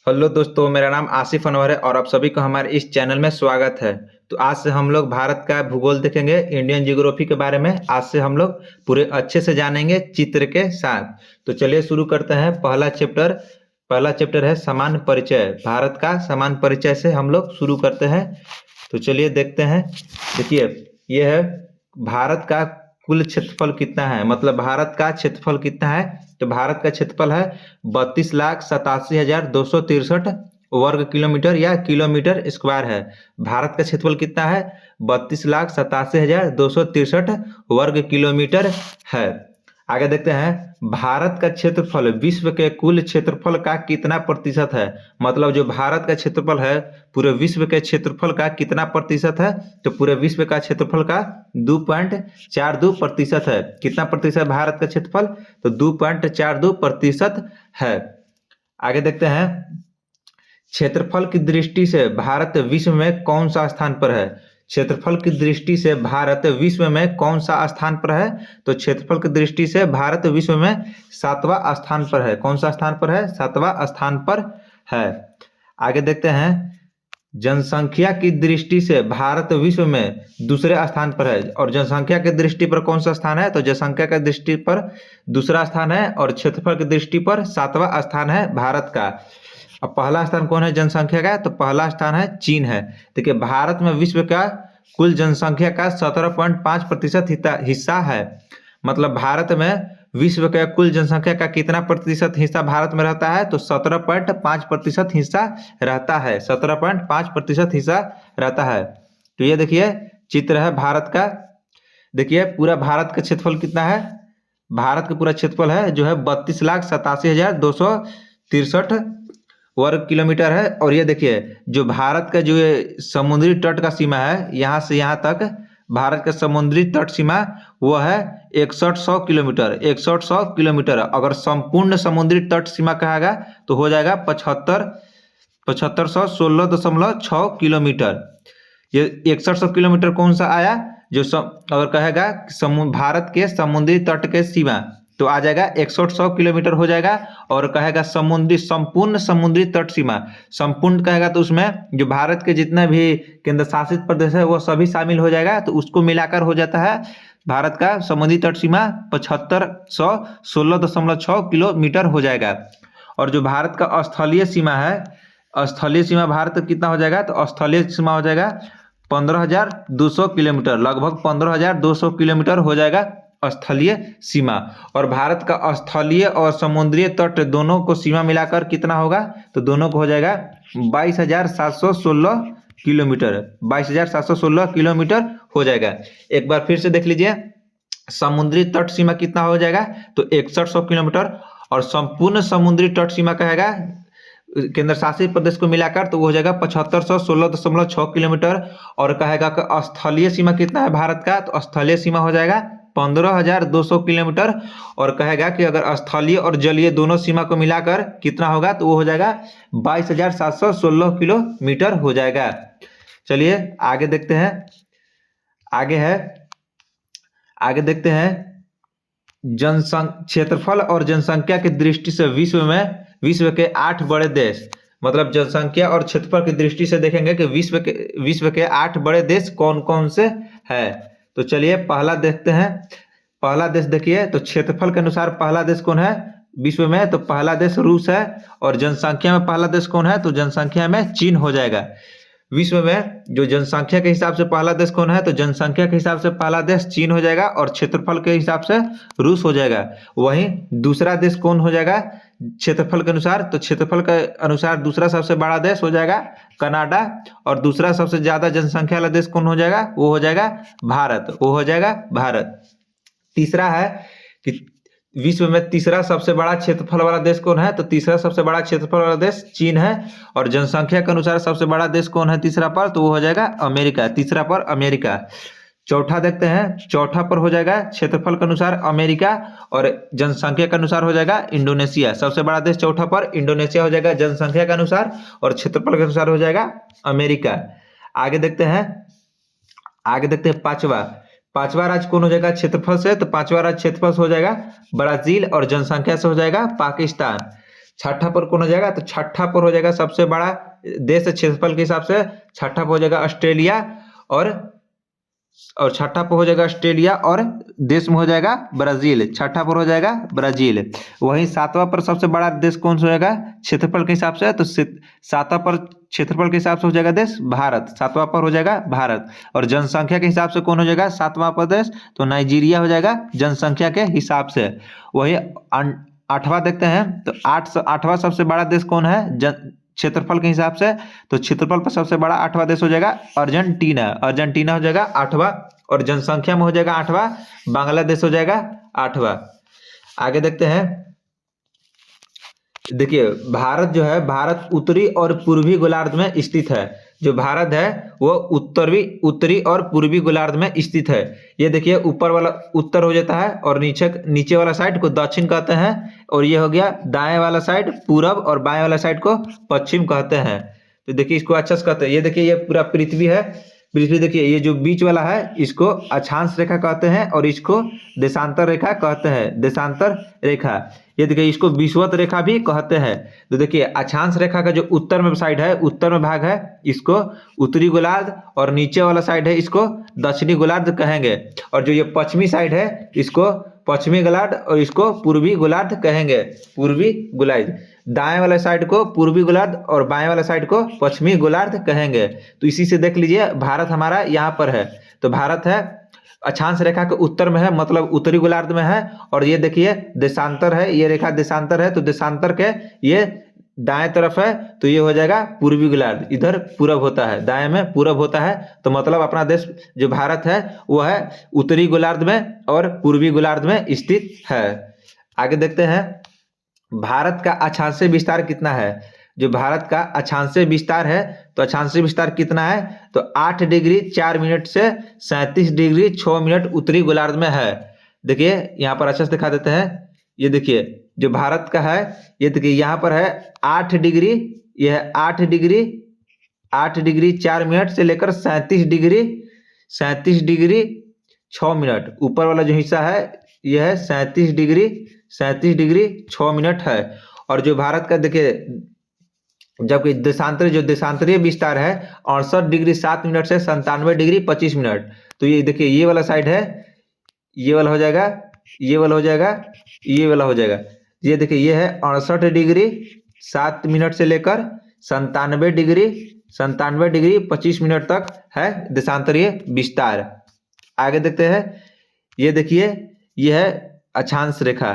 Hello दोस्तों, मेरा नाम आसिफ अनवर है और आप सभी को हमारे इस चैनल में स्वागत है। तो आज से हम लोग भारत का भूगोल देखेंगे, इंडियन ज्योग्राफी के बारे में। आज से हम लोग पूरे अच्छे से जानेंगे चित्र के साथ। तो चलिए शुरू करते हैं। पहला चैप्टर है सामान्य परिचय। भारत का सामान्य परिचय से हम लोग शुरू करते हैं। तो चलिए देखते हैं। देखिए, ये है भारत का कुल क्षेत्रफल कितना है, मतलब भारत का क्षेत्रफल कितना है। तो भारत का क्षेत्रफल है 32,87,263 वर्ग किलोमीटर या किलोमीटर स्क्वायर है। भारत का क्षेत्रफल कितना है? 32,87,263 वर्ग किलोमीटर है। आगे देखते हैं, भारत का क्षेत्रफल विश्व के कुल क्षेत्रफल का कितना प्रतिशत है। मतलब जो भारत का क्षेत्रफल है पूरे विश्व के क्षेत्रफल का कितना प्रतिशत है। तो पूरे विश्व का क्षेत्रफल का 2.42% है। कितना प्रतिशत भारत का क्षेत्रफल? तो 2.42% है। आगे देखते हैं, क्षेत्रफल की दृष्टि से भारत विश्व में कौन सा स्थान पर है। क्षेत्रफल की दृष्टि से भारत विश्व में कौन सा स्थान पर है। तो क्षेत्रफल की दृष्टि से भारत विश्व में 7वां स्थान पर है। कौन सा स्थान पर है? 7वां स्थान पर है। आगे देखते हैं, जनसंख्या की दृष्टि से भारत विश्व में दूसरे स्थान पर है। और जनसंख्या की दृष्टि पर कौन सा स्थान है? तो जनसंख्या की दृष्टि पर दूसरा स्थान है और क्षेत्रफल की दृष्टि पर 7वां स्थान है भारत का। अब पहला स्थान कौन है जनसंख्या का? तो पहला स्थान है चीन है। देखिए, भारत में विश्व का कुल जनसंख्या का 17.5% हिस्सा है। मतलब भारत में विश्व के कुल जनसंख्या का कितना प्रतिशत हिस्सा भारत में रहता है? तो 17.5% हिस्सा रहता है। 17.5% हिस्सा रहता है। तो ये देखिए चित्र है भारत का। देखिए पूरा भारत का क्षेत्रफल कितना है। भारत का पूरा क्षेत्रफल है जो है 32,87,263 वर्ग किलोमीटर है। और ये देखिए जो भारत का जो ये समुद्री तट का सीमा है, यहाँ से यहाँ तक भारत का समुद्री तट सीमा वो है 6100 किलोमीटर। 6100 किलोमीटर। अगर संपूर्ण समुद्री तट सीमा कहेगा तो हो जाएगा 7516.6 किलोमीटर। ये 6100 किलोमीटर कौन सा आया? अगर कहेगा भारत के समुद्री तट के सीमा तो आ जाएगा 6100 किलोमीटर हो जाएगा। और कहेगा संपूर्ण समुद्री तट सीमा, संपूर्ण कहेगा तो उसमें जो भारत के जितने भी केंद्र शासित प्रदेश है वो सभी शामिल हो जाएगा। तो उसको मिलाकर हो जाता है भारत का समुद्री तट सीमा 7516.6 किलोमीटर हो जाएगा। और जो भारत का स्थलीय सीमा है, स्थलीय सीमा भारत का कितना हो जाएगा? तो स्थलीय सीमा हो जाएगा 15,200 किलोमीटर। लगभग 15,200 किलोमीटर हो जाएगा स्थलीय सीमा। और भारत का स्थलीय और समुद्रीय तट दोनों को सीमा मिलाकर कितना होगा? तो दोनों को हो जाएगा 22,716 किलोमीटर। 22,716 किलोमीटर हो जाएगा। एक बार फिर से देख लीजिए, समुद्री तट सीमा कितना हो जाएगा? तो 6100 किलोमीटर। और संपूर्ण समुद्री तट सीमा कहेगा केंद्र शासित प्रदेश को मिलाकर तो वो हो जाएगा 7516.6 किलोमीटर। और कहेगा कि स्थलीय सीमा कितना है भारत का? तो स्थलीय सीमा हो जाएगा 15,200 किलोमीटर। और कहेगा कि अगर स्थलीय और जलीय दोनों सीमा को मिलाकर कितना होगा? तो वो हो जाएगा 22,716 किलोमीटर हो जाएगा। चलिए आगे देखते हैं। आगे देखते हैं, क्षेत्रफल और जनसंख्या की दृष्टि से विश्व के 8 बड़े देश। मतलब जनसंख्या और क्षेत्रफल की दृष्टि से देखेंगे कि विश्व के 8 बड़े देश कौन कौन से है। तो चलिए पहला देखते हैं। पहला देश देखिए, तो क्षेत्रफल के अनुसार पहला देश कौन है विश्व में? तो पहला देश रूस है। और जनसंख्या में पहला देश कौन है? तो जनसंख्या में चीन हो जाएगा। विश्व में जो जनसंख्या के हिसाब से पहला देश कौन है? तो जनसंख्या के हिसाब से पहला देश चीन हो जाएगा और क्षेत्रफल के हिसाब से रूस हो जाएगा। वहीं दूसरा देश कौन हो जाएगा क्षेत्रफल के अनुसार? तो क्षेत्रफल के अनुसार दूसरा सबसे बड़ा देश हो जाएगा कनाडा। और दूसरा सबसे ज्यादा जनसंख्या वाला देश कौन हो जाएगा? वो हो जाएगा भारत। वो हो जाएगा भारत। तीसरा है कि विश्व में तीसरा सबसे बड़ा क्षेत्रफल वाला देश कौन है? तो तीसरा सबसे बड़ा क्षेत्रफल वाला देश चीन है। और जनसंख्या के अनुसार सबसे बड़ा देश कौन है तीसरा पर? तो वो हो जाएगा अमेरिका। तीसरा पर अमेरिका। चौथा देखते हैं, चौथा पर हो जाएगा क्षेत्रफल के अनुसार अमेरिका और जनसंख्या के अनुसार हो जाएगा इंडोनेशिया। सबसे बड़ा देश चौथा पर इंडोनेशिया हो जाएगा जनसंख्या के अनुसार, और क्षेत्रफल के अनुसार हो जाएगा अमेरिका। आगे देखते हैं पांचवा राज्य कौन हो जाएगा क्षेत्रफल से? तो पांचवा राज्य क्षेत्रफल से हो जाएगा ब्राजील और जनसंख्या से हो जाएगा पाकिस्तान। छठा पर कौन हो जाएगा, तो छठा पर हो जाएगा सबसे बड़ा देश क्षेत्रफल के हिसाब से, छठा पर हो जाएगा ऑस्ट्रेलिया, और छठा पर हो जाएगा ऑस्ट्रेलिया, और देश में हो जाएगा ब्राजील, छठा पर हो जाएगा ब्राजील। वहीं सातवां पर सबसे बड़ा देश कौन सा होगा क्षेत्रफल के हिसाब से, तो सातवां पर क्षेत्रफल के हिसाब से हो जाएगा देश भारत, सातवां पर हो जाएगा भारत। और जनसंख्या के हिसाब से कौन हो जाएगा सातवां पर देश, तो नाइजीरिया हो जाएगा जनसंख्या के हिसाब से। वही आठवां देखते हैं, तो आठवां सबसे बड़ा देश कौन है क्षेत्रफल के हिसाब से, तो क्षेत्रफल पर सबसे बड़ा आठवां देश हो जाएगा अर्जेंटीना, अर्जेंटीना हो जाएगा आठवां। और जनसंख्या में हो जाएगा आठवां बांग्लादेश हो जाएगा आठवां। आगे देखते हैं, देखिए भारत जो है, भारत उत्तरी और पूर्वी गोलार्ध में स्थित है। जो भारत है वो उत्तरी और पूर्वी गोलार्ध में स्थित है। ये देखिए ऊपर वाला उत्तर हो जाता है, और नीचे वाला साइड को दक्षिण कहते हैं, और ये हो गया दाएं वाला साइड पूरब, और बाएं वाला साइड को पश्चिम कहते हैं। तो देखिए इसको अच्छा से कहते हैं। ये देखिए ये पूरा पृथ्वी है, पृथ्वी देखिए ये जो बीच वाला है इसको अक्षांश रेखा कहते हैं, और इसको देशांतर रेखा कहते हैं, देशांतर रेखा। ये देखिए इसको विषुवत रेखा भी कहते हैं। तो देखिए अक्षांश रेखा का जो उत्तर में साइड है, उत्तर में भाग है, इसको उत्तरी गोलार्ध, और नीचे वाला साइड है इसको दक्षिणी गोलार्ध कहेंगे। और जो ये पश्चिमी साइड है इसको पश्चिमी गोलार्ध, और इसको पूर्वी गोलार्ध कहेंगे, पूर्वी गोलार्ध। दाएं वाले साइड को पूर्वी गोलार्ध और बाएं वाले साइड को पश्चिमी गोलार्ध कहेंगे। तो इसी से देख लीजिए भारत हमारा यहाँ पर है, तो भारत है अक्षांश रेखा के उत्तर में है, मतलब उत्तरी गोलार्ध में है। और ये देखिए देशांतर है, ये रेखा देशांतर है, तो देशांतर के ये दाएं तरफ है, तो ये हो जाएगा पूर्वी गोलार्ध, इधर पूरब होता है, दाएं में पूरब होता है। तो मतलब अपना देश जो भारत है वो है उत्तरी गोलार्ध में और पूर्वी गोलार्ध में स्थित है। आगे देखते हैं भारत का अक्षांशीय विस्तार कितना है। जो भारत का अक्षांशीय विस्तार है, तो अक्षांशीय विस्तार कितना है, तो 8 डिग्री 4 मिनट से 37 डिग्री 6 मिनट उत्तरी गोलार्ध में है। देखिए यहाँ पर अच्छे से दिखा देते हैं। ये देखिए जो भारत का है, ये देखिए यहाँ पर है 8 डिग्री, यह है 8 डिग्री 4 मिनट से लेकर 37 डिग्री 6 मिनट। ऊपर वाला जो हिस्सा है यह है 37 डिग्री 6 मिनट है। और जो भारत का देखिए जबकि देशांतरीय विस्तार है 68 डिग्री 7 मिनट से 97 डिग्री 25 मिनट। तो ये देखिए ये वाला साइड है, ये वाला हो जाएगा, ये वाला हो जाएगा, ये वाला हो जाएगा। ये देखिए ये है 68 डिग्री 7 मिनट से लेकर 97 डिग्री 25 मिनट तक है देशांतरीय विस्तार। आगे देखते हैं, ये देखिए ये है अक्षांश रेखा,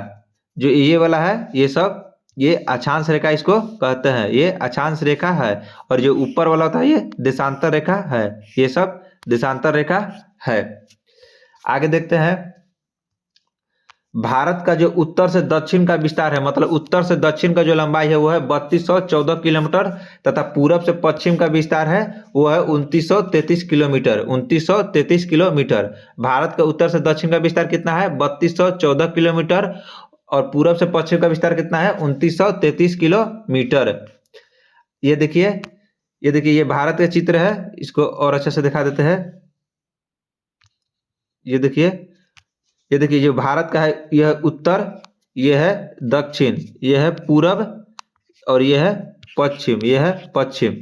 जो ये वाला है ये सब ये अक्षांश रेखा इसको कहते हैं, ये अक्षांश रेखा है। और जो ऊपर वाला होता है ये देशांतर रेखा है, ये सब देशांतर रेखा है। आगे देखते हैं भारत का जो उत्तर से दक्षिण का विस्तार है, मतलब उत्तर से दक्षिण का जो लंबाई है वो है 3214 किलोमीटर, तथा पूरब से पश्चिम का विस्तार है वो है 2933 किलोमीटर, 2933 किलोमीटर। भारत का उत्तर से दक्षिण का विस्तार कितना है 3214 किलोमीटर, और पूरब से पश्चिम का विस्तार कितना है 2933 किलोमीटर। ये देखिए ये भारत का चित्र है, इसको और अच्छे से दिखा देते हैं। ये देखिए जो भारत का है यह उत्तर, यह है दक्षिण, यह है पूरब, और यह है पश्चिम,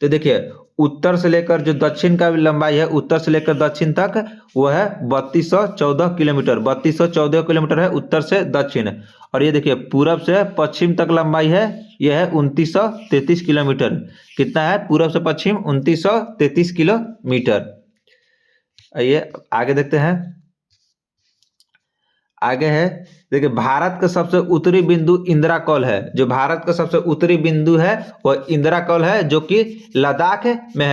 तो देखिए उत्तर से लेकर जो दक्षिण का लंबाई है, उत्तर से लेकर दक्षिण तक वो है 3214 किलोमीटर, 3214 किलोमीटर है उत्तर से दक्षिण। और ये देखिए पूरब से पश्चिम तक लंबाई है, यह है 2933 किलोमीटर। कितना है पूरब से पश्चिम 2933 किलोमीटर। आइए आगे देखते हैं। आगे है देखिए भारत का सबसे उत्तरी बिंदु इंदिरा कौल है। जो भारत का सबसे उत्तरी बिंदु है वह इंदिरा कौल है, जो कि लद्दाख में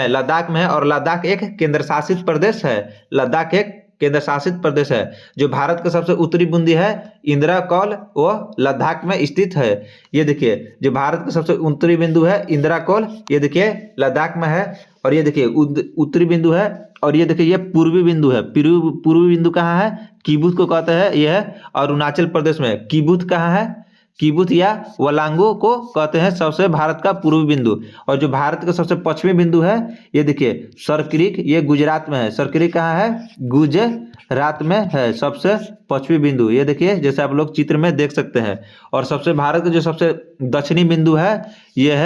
है, और लद्दाख एक केंद्र शासित प्रदेश है, लद्दाख एक केंद्र शासित प्रदेश है। जो भारत का सबसे उत्तरी बिंदु है इंदिरा कौल, वो लद्दाख में स्थित है। ये देखिए जो भारत का सबसे उत्तरी बिंदु है इंदिरा कौल, ये देखिए लद्दाख में है। और ये देखिए उत्तरी बिंदु है, और ये देखिए ये पूर्वी बिंदु है। पूर्वी बिंदु कहाँ है, किबुत को कहते हैं, यह है अरुणाचल प्रदेश में। किबुत कहाँ है, कीबुत या वलांगो को कहते हैं सबसे भारत का पूर्वी बिंदु। और जो भारत का सबसे पश्चिमी बिंदु है, ये देखिए सरक्रिक, ये गुजरात में है। सरक्रिक कहाँ है? गुजरात में है, सबसे पश्चिमी बिंदु। ये देखिए जैसे आप लोग चित्र में देख सकते हैं। और सबसे भारत का जो सबसे दक्षिणी बिंदु है, यह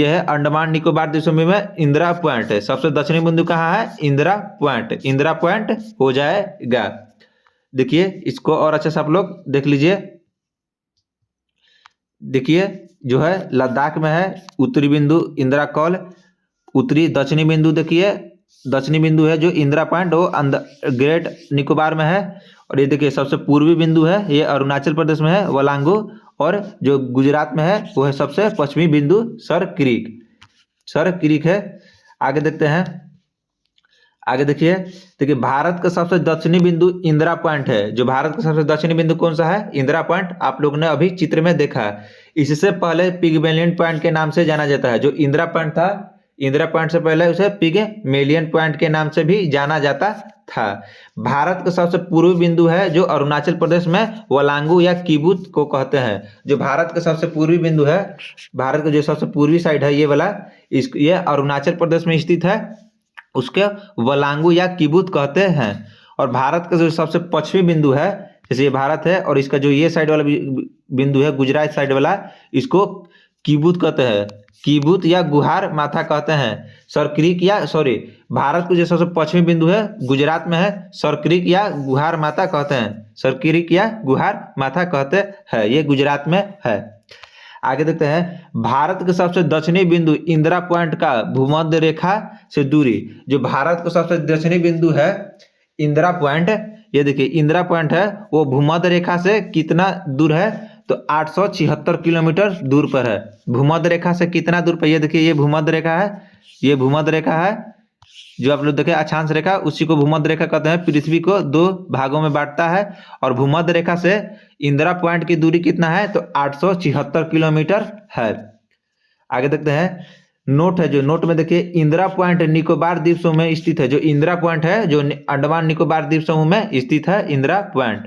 है अंडमान निकोबार द्वीप समूह में इंदिरा पॉइंट है। सबसे दक्षिणी बिंदु कहाँ है? इंदिरा पॉइंट। इंदिरा पॉइंट हो जाएगा। देखिए इसको और अच्छे से आप लोग देख लीजिए। देखिए जो है लद्दाख में है उत्तरी बिंदु इंदिरा कौल। उत्तरी दक्षिणी बिंदु देखिए, दक्षिणी बिंदु है जो इंदिरा पॉइंट, वो ग्रेट निकोबार में है। और ये देखिए सबसे पूर्वी बिंदु है, ये अरुणाचल प्रदेश में है वलांगो। और जो गुजरात में है वो है सबसे पश्चिमी बिंदु सरक्रिक है। आगे देखते हैं। आगे देखिए भारत का सबसे दक्षिणी बिंदु इंदिरा पॉइंट है। जो भारत का सबसे दक्षिणी बिंदु कौन सा है? इंदिरा पॉइंट। आप लोग ने अभी चित्र में देखा है। इससे पहले पिगमेलियन पॉइंट के नाम से जाना जाता है। जो इंदिरा पॉइंट था, इंदिरा पॉइंट से पहले उसे पिगमेलियन पॉइंट के नाम से भी जाना जाता था। भारत का सबसे पूर्वी बिंदु है जो अरुणाचल प्रदेश में वलांगू या कीबुत को कहते हैं। जो भारत का सबसे पूर्वी बिंदु है, भारत का जो सबसे पूर्वी साइड है ये वाला, ये अरुणाचल प्रदेश में स्थित है, उसके वलांगू या कीबुत कहते हैं। और भारत का जो सबसे पश्चिमी बिंदु है, जैसे ये भारत है और इसका जो ये साइड वाला बिंदु है गुजरात साइड वाला, इसको कीबुत कहते हैं। कीबुत या गुहार माथा कहते हैं। सरक्रिक या भारत का जो सबसे पश्चिमी बिंदु है गुजरात में है, सरक्रिक या गुहार माथा कहते हैं। सरक्रिक या गुहार माथा कहते हैं, ये गुजरात में है। आगे देखते हैं। भारत के सबसे दक्षिणी बिंदु इंदिरा पॉइंट का भूमध्य रेखा से दूरी। जो भारत का सबसे दक्षिणी बिंदु है इंदिरा पॉइंट, ये देखिए इंदिरा पॉइंट है, वो भूमध्य रेखा से कितना दूर है? तो 876 किलोमीटर दूर पर है। भूमध्य रेखा से कितना दूर पर? ये देखिए ये भूमध्य रेखा है, ये भूमध्य रेखा है जो आप लोग देखे अक्षांश रेखा, उसी को भूमध्य रेखा कहते हैं। पृथ्वी को 2 भागों में बांटता है। और भूमध्य रेखा से इंदिरा पॉइंट की दूरी कितना है? तो 876 किलोमीटर है। आगे देखते हैं। नोट है, जो नोट में देखिए इंदिरा पॉइंट निकोबार द्वीप समूह में स्थित है। जो इंदिरा पॉइंट है जो अंडमान निकोबार द्वीप समूह में स्थित है इंदिरा पॉइंट।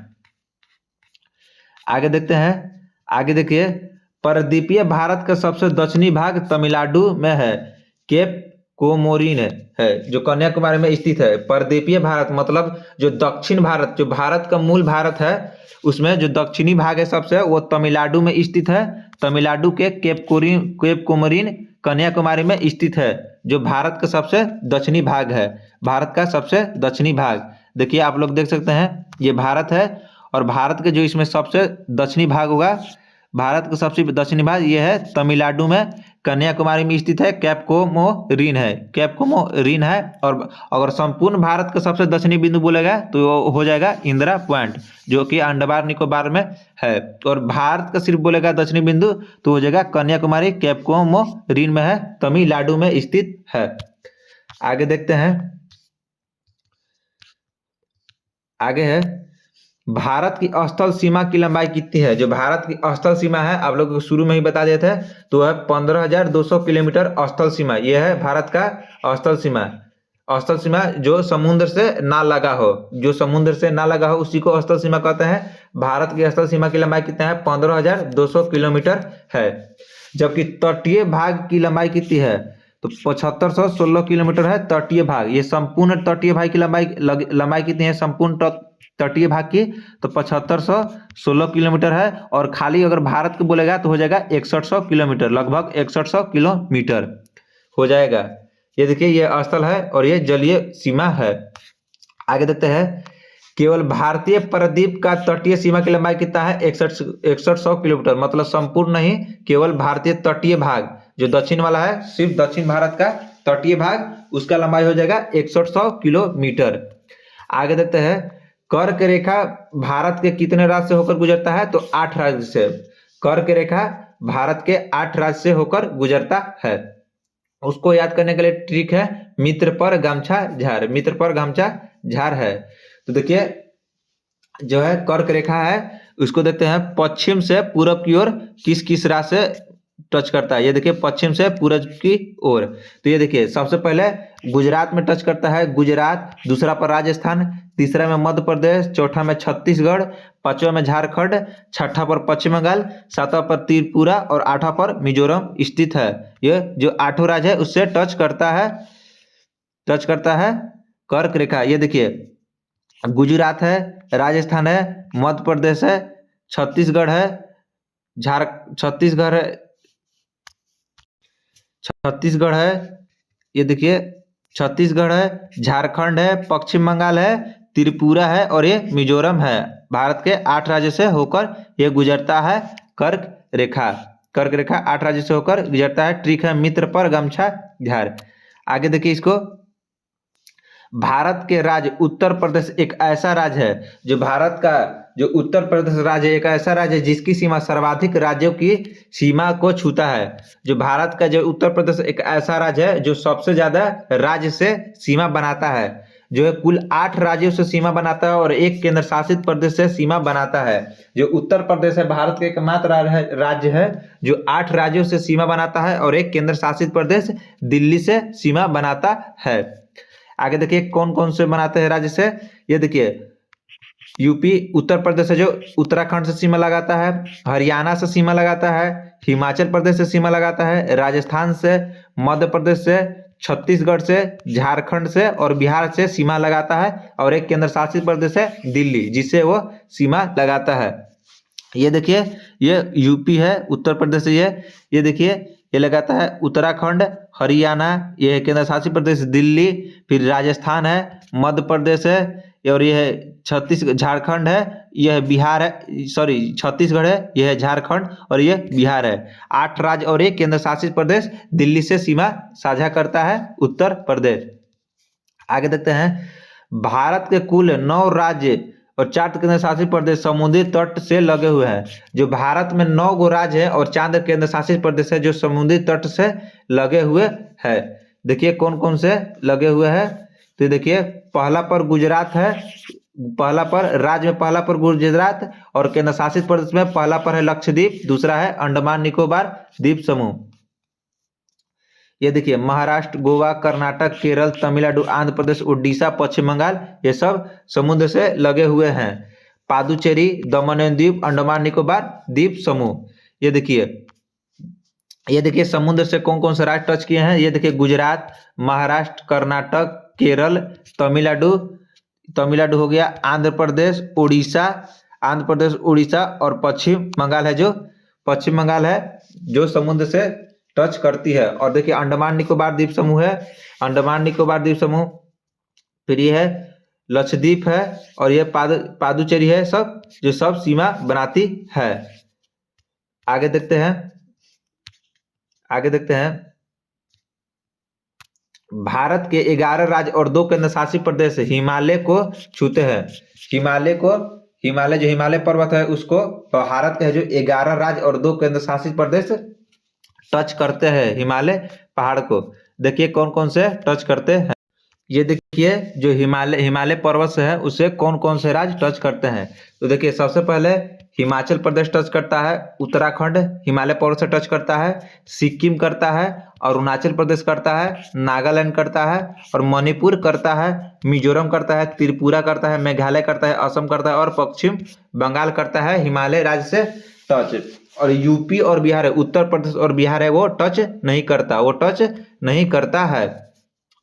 आगे देखते हैं। आगे देखिए परद्वीपीय भारत का सबसे दक्षिणी भाग तमिलनाडु में है, केप कोमोरिन है जो कन्याकुमारी में स्थित है। परद्वीपीय भारत मतलब जो दक्षिण भारत, जो भारत का मूल भारत है उसमें जो दक्षिणी भाग है सबसे, वो तमिलनाडु में स्थित है। तमिलनाडु के केप कोमोरिन कन्याकुमारी में स्थित है, जो भारत का सबसे दक्षिणी भाग है। भारत का सबसे दक्षिणी भाग देखिए आप लोग देख सकते हैं, ये भारत है। और भारत के जो इसमें सबसे दक्षिणी भाग होगा, भारत का सबसे दक्षिणी भाग ये है तमिलनाडु में कन्याकुमारी में स्थित है, केप कोमोरिन है। और अगर संपूर्ण भारत का सबसे दक्षिणी बिंदु बोलेगा तो वो हो जाएगा इंदिरा पॉइंट, जो कि अंडमान निकोबार में है। और भारत का सिर्फ बोलेगा दक्षिणी बिंदु तो हो जाएगा कन्याकुमारी, केप कोमोरिन में है, तमिलनाडु में स्थित है। आगे देखते हैं। आगे है भारत की स्थल सीमा की लंबाई कितनी है? जो भारत की स्थल सीमा है आप लोग को शुरू में ही बता दिए थे, तो है 15,200 किलोमीटर स्थल सीमा। यह है भारत का स्थल सीमा। स्थल सीमा जो समुद्र से ना लगा हो, जो समुद्र से ना लगा हो उसी को स्थल सीमा कहते हैं। भारत की स्थल सीमा की लंबाई कितना है? 15,200 किलोमीटर है। जबकि तटीय भाग की लंबाई कितनी है? तो 7516 किलोमीटर है तटीय भाग। ये संपूर्ण तटीय भाग की लंबाई कितनी है? संपूर्ण तटीय भाग की तो 7516 किलोमीटर है। और खाली अगर भारत को बोलेगा तो हो जाएगा 6100 किलोमीटर, लगभग 6100 किलोमीटर हो जाएगा। ये देखिए ये स्थल है और ये जलीय सीमा है। आगे देखते हैं। केवल भारतीय प्रायद्वीप का तटीय सीमा की लंबाई कितना है? 6100 किलोमीटर, मतलब संपूर्ण नहीं, केवल भारतीय तटीय भाग जो दक्षिण वाला है, सिर्फ दक्षिण भारत का तटीय भाग, उसका लंबाई हो जाएगा 6100 किलोमीटर। आगे देखते हैं। कर्क रेखा भारत के कितने राज्य से होकर गुजरता है? तो 8 राज्य से। कर्क रेखा भारत के 8 राज्य से होकर गुजरता है। उसको याद करने के लिए ट्रिक है मित्र पर गमछा झार। मित्र पर गमछा झार है। तो देखिए जो है कर्क रेखा है उसको देखते हैं पश्चिम से पूरब की ओर किस किस राज्य से टच करता है। ये देखिए पश्चिम से पूरब की ओर, तो ये देखिए सबसे पहले गुजरात में टच करता है, गुजरात। दूसरा पर राजस्थान, तीसरा में मध्य प्रदेश, चौथा में छत्तीसगढ़, पांचवा में झारखंड, छठा पर पश्चिम बंगाल, सातवां पर त्रिपुरा और आठवां पर मिजोरम स्थित है। ये जो आठों राज्य है उससे टच करता है कर्क रेखा। ये देखिए गुजरात है, राजस्थान है, मध्य प्रदेश है, छत्तीसगढ़ है, छत्तीसगढ़ है, ये देखिए छत्तीसगढ़ है, झारखंड है, पश्चिम बंगाल है, त्रिपुरा है और ये मिजोरम है। भारत के 8 राज्यों से होकर ये गुजरता है कर्क रेखा। 8 राज्यों से होकर गुजरता है। ट्रिक है मित्र पर गमछा झार। आगे देखिए इसको, भारत के राज्य उत्तर प्रदेश एक ऐसा राज्य है जो भारत का जो उत्तर प्रदेश राज्य एक ऐसा राज्य है जिसकी सीमा सर्वाधिक राज्यों की सीमा को छूता है। जो भारत का जो उत्तर प्रदेश एक ऐसा राज्य है जो सबसे ज्यादा राज्य से सीमा बनाता है, जो है कुल 8 राज्यों से सीमा बनाता है और एक केंद्र शासित प्रदेश से सीमा बनाता है। जो उत्तर प्रदेश है भारत का एकमात्र राज्य है जो 8 राज्यों से सीमा बनाता है और एक केंद्र शासित प्रदेश दिल्ली से सीमा बनाता है। आगे देखिए कौन कौन से बनाते हैं राज्य से। ये देखिए यूपी उत्तर प्रदेश से जो उत्तराखंड से सीमा लगाता है, हरियाणा से सीमा लगाता है, हिमाचल प्रदेश से सीमा लगाता है, राजस्थान से, मध्य प्रदेश से, छत्तीसगढ़ से, झारखंड से और बिहार से सीमा लगाता है और एक केंद्र शासित प्रदेश है दिल्ली जिसे वो सीमा लगाता है। ये देखिए ये यूपी है, उत्तर प्रदेश से ये देखिए ये लगाता है उत्तराखंड, हरियाणा, ये है केंद्र शासित प्रदेश दिल्ली, फिर राजस्थान है, मध्य प्रदेश है और यह है झारखंड है, यह बिहार है, सॉरी छत्तीसगढ़ है, यह है झारखंड और यह बिहार है। 8 राज्य और एक केंद्र शासित प्रदेश दिल्ली से सीमा साझा करता है उत्तर प्रदेश। आगे देखते हैं, भारत के कुल 9 राज्य और 4 केंद्र शासित प्रदेश समुद्री तट से लगे हुए हैं। जो भारत में 9 गो राज्य है और 4 केंद्र शासित प्रदेश है जो समुद्री तट से लगे हुए है। देखिए कौन कौन से लगे हुए हैं। तो देखिए पहला पर गुजरात है, राज्य में पहला पर गुजरात और केंद्र शासित प्रदेश में पहला पर है लक्षद्वीप, दूसरा है अंडमान निकोबार द्वीप समूह। ये देखिए महाराष्ट्र, गोवा, कर्नाटक, केरल, तमिलनाडु, आंध्र प्रदेश, उड़ीसा, पश्चिम बंगाल ये सब समुद्र से लगे हुए हैं। पादुचेरी, दमन एवं द्वीप, अंडमान निकोबार द्वीप समूह। ये देखिए समुद्र से कौन कौन से राज्य टच किए हैं। ये देखिए गुजरात, महाराष्ट्र, कर्नाटक, केरल, तमिलनाडु हो गया, आंध्र प्रदेश, उड़ीसा और पश्चिम बंगाल है जो समुद्र से टच करती है। और देखिए अंडमान निकोबार द्वीप समूह है, फिर ये है लक्षद्वीप है और ये पादुचेरी है, सब सीमा बनाती है। आगे देखते हैं भारत के 11 राज्य और 2 केंद्र शासित प्रदेश हिमालय को छूते हैं। हिमालय जो हिमालय पर्वत है उसको भारत के जो 11 राज्य और 2 केंद्र शासित प्रदेश टच करते हैं हिमालय पहाड़ को। देखिए कौन कौन से टच करते हैं। ये देखिए जो हिमालय पर्वत से है उसे कौन कौन से राज्य टच करते हैं। तो देखिए सबसे पहले हिमाचल प्रदेश टच करता है, उत्तराखंड हिमालय पर्वत से टच करता है, सिक्किम करता है, अरुणाचल प्रदेश करता है, नागालैंड करता है और मणिपुर करता है, मिजोरम करता है, त्रिपुरा करता है, मेघालय करता है, असम करता है और पश्चिम बंगाल करता है हिमालय राज्य से टच। और यूपी और बिहार है, उत्तर प्रदेश और बिहार है वो टच नहीं करता है।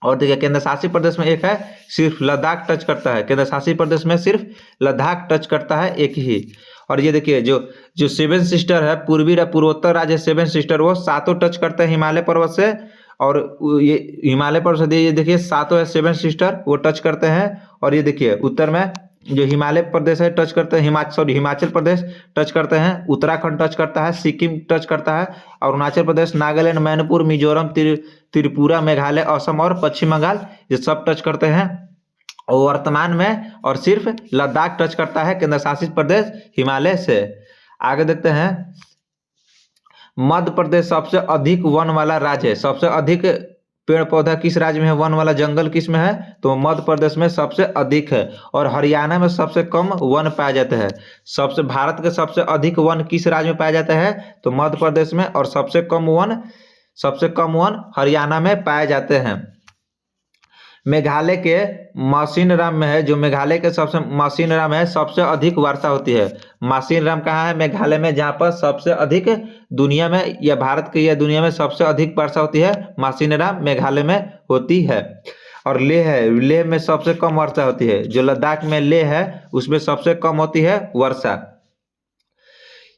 और देखिए केंद्र शासित प्रदेश में एक है सिर्फ लद्दाख टच करता है, केंद्र शासित प्रदेश में सिर्फ लद्दाख टच करता है एक ही। और ये देखिए जो 7 सिस्टर है, पूर्वोत्तर राज्य 7 सिस्टर वो 7 टच करते हैं हिमालय पर्वत से। और ये हिमालय पर्वत से ये देखिए 7 है 7 सिस्टर वो टच करते हैं। और ये देखिए उत्तर में जो हिमालय प्रदेश है टच करते हैं, हिमाचल प्रदेश टच करते हैं, उत्तराखंड टच करता है, सिक्किम टच करता है, अरुणाचल प्रदेश, नागालैंड, मणिपुर, मिजोरम, त्रिपुरा, मेघालय, असम और पश्चिम बंगाल ये सब टच करते हैं वर्तमान में। और सिर्फ लद्दाख टच करता है केंद्र शासित प्रदेश हिमालय से। आगे देखते हैं, मध्य प्रदेश सबसे अधिक वन वाला राज्य है। सबसे अधिक पेड़ पौधा किस राज्य में है, वन वाला जंगल किस में है, तो मध्य प्रदेश में सबसे अधिक है। और हरियाणा में सबसे कम वन पाया जाता है। भारत के सबसे अधिक वन किस राज्य में पाया जाता है, तो मध्य प्रदेश में। और सबसे कम वन हरियाणा में पाए जाते हैं। मेघालय के मौसिनराम में है, जो मेघालय के सबसे मौसिनराम है, सबसे अधिक वर्षा होती है। मौसिनराम कहाँ है? मेघालय में, जहाँ पर सबसे अधिक दुनिया में या भारत के या दुनिया में सबसे अधिक वर्षा होती है, मौसिनराम मेघालय में होती है। और लेह है, लेह में सबसे कम वर्षा होती है। जो लद्दाख में लेह है उसमें सबसे कम होती है वर्षा।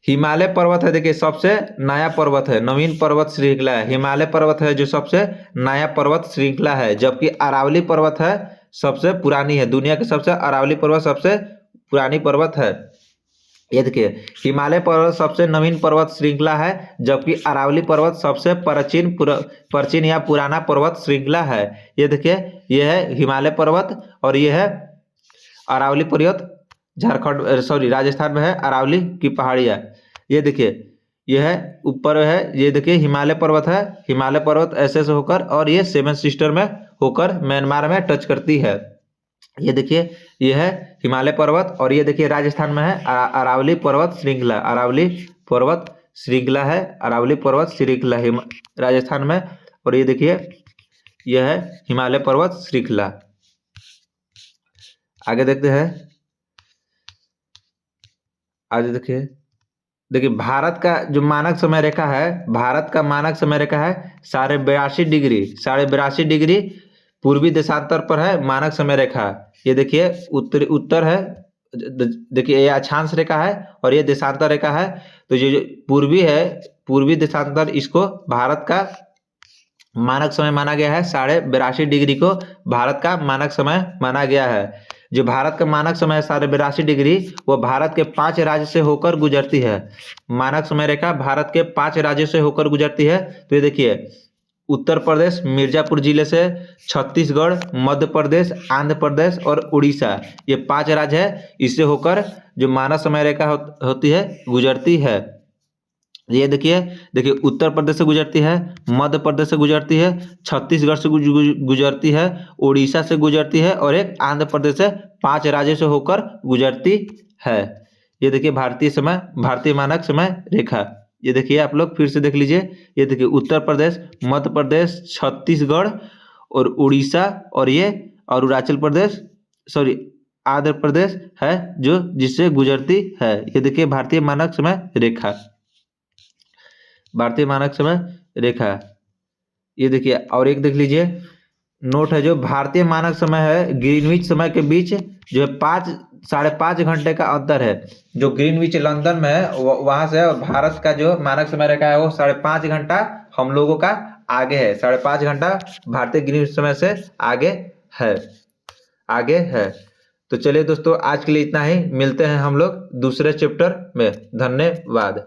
हिमालय पर्वत है, देखिए सबसे नया पर्वत है, नवीन पर्वत श्रृंखला है। हिमालय पर्वत है जो सबसे नया पर्वत श्रृंखला है, जबकि अरावली पर्वत है सबसे पुरानी है। दुनिया की सबसे अरावली पर्वत सबसे पुरानी पर्वत है। ये देखिए हिमालय पर्वत सबसे नवीन पर्वत श्रृंखला है, जबकि अरावली पर्वत सबसे प्राचीन या पुराना पर्वत श्रृंखला है। ये देखिए यह है हिमालय पर्वत और यह है अरावली पर्वत। झारखंड सॉरी राजस्थान में है अरावली की पहाड़ियाँ। ये देखिए यह है ऊपर है, ये देखिए हिमालय पर्वत है। हिमालय पर्वत ऐसे से होकर और ये सेवन सिस्टर में होकर म्यांमार में टच करती है। ये देखिए यह है हिमालय पर्वत और ये देखिए राजस्थान में है अरावली पर्वत श्रृंखला। अरावली पर्वत श्रृंखला है, अरावली पर्वत श्रृंखला राजस्थान में। और ये देखिए यह है हिमालय पर्वत श्रृंखला। आगे देखते हैं, आगे देखिए, देखिए भारत का जो मानक समय रेखा है, भारत का मानक समय रेखा है 82.5 डिग्री पूर्वी देशांतर पर है मानक समय रेखा। ये देखिए उत्तर है, देखिए ये अक्षांश रेखा है और ये देशांतर रेखा है। तो जो पूर्वी है, पूर्वी देशांतर, इसको भारत का मानक समय माना गया है। 82.5 डिग्री को भारत का मानक समय माना गया है। जो भारत का मानक समय है 82.5 डिग्री, वो भारत के 5 राज्य से होकर गुजरती है। मानक समय रेखा भारत के 5 राज्यों से होकर गुजरती है। तो ये देखिए उत्तर प्रदेश मिर्जापुर जिले से, छत्तीसगढ़, मध्य प्रदेश, आंध्र प्रदेश और उड़ीसा, ये 5 राज्य है, इससे होकर जो मानक समय रेखा होती है गुजरती है। ये देखिए उत्तर प्रदेश से गुजरती है, मध्य प्रदेश से गुजरती है, छत्तीसगढ़ से गुजरती है, उड़ीसा से गुजरती है और एक आंध्र प्रदेश से, 5 राज्यों से होकर गुजरती है। ये देखिए भारतीय मानक समय रेखा। ये देखिए आप लोग फिर से देख लीजिए। ये देखिए उत्तर प्रदेश, मध्य प्रदेश, छत्तीसगढ़ और उड़ीसा और ये और अरुणाचल प्रदेश सॉरी आंध्र प्रदेश है जो जिससे गुजरती है। ये देखिए भारतीय मानक समय रेखा, भारतीय मानक समय रेखा। ये देखिए और एक देख लीजिए नोट है, जो भारतीय मानक समय है ग्रीनविच समय के बीच जो है 5-5.5 घंटे का अंतर है। जो ग्रीनविच लंदन में है वहां से, और भारत का जो मानक समय रेखा है वो 5.5 घंटा हम लोगों का आगे है। 5.5 घंटा भारतीय ग्रीनविच समय से आगे है। तो चलिए दोस्तों आज के लिए इतना ही, मिलते हैं हम लोग दूसरे चैप्टर में। धन्यवाद।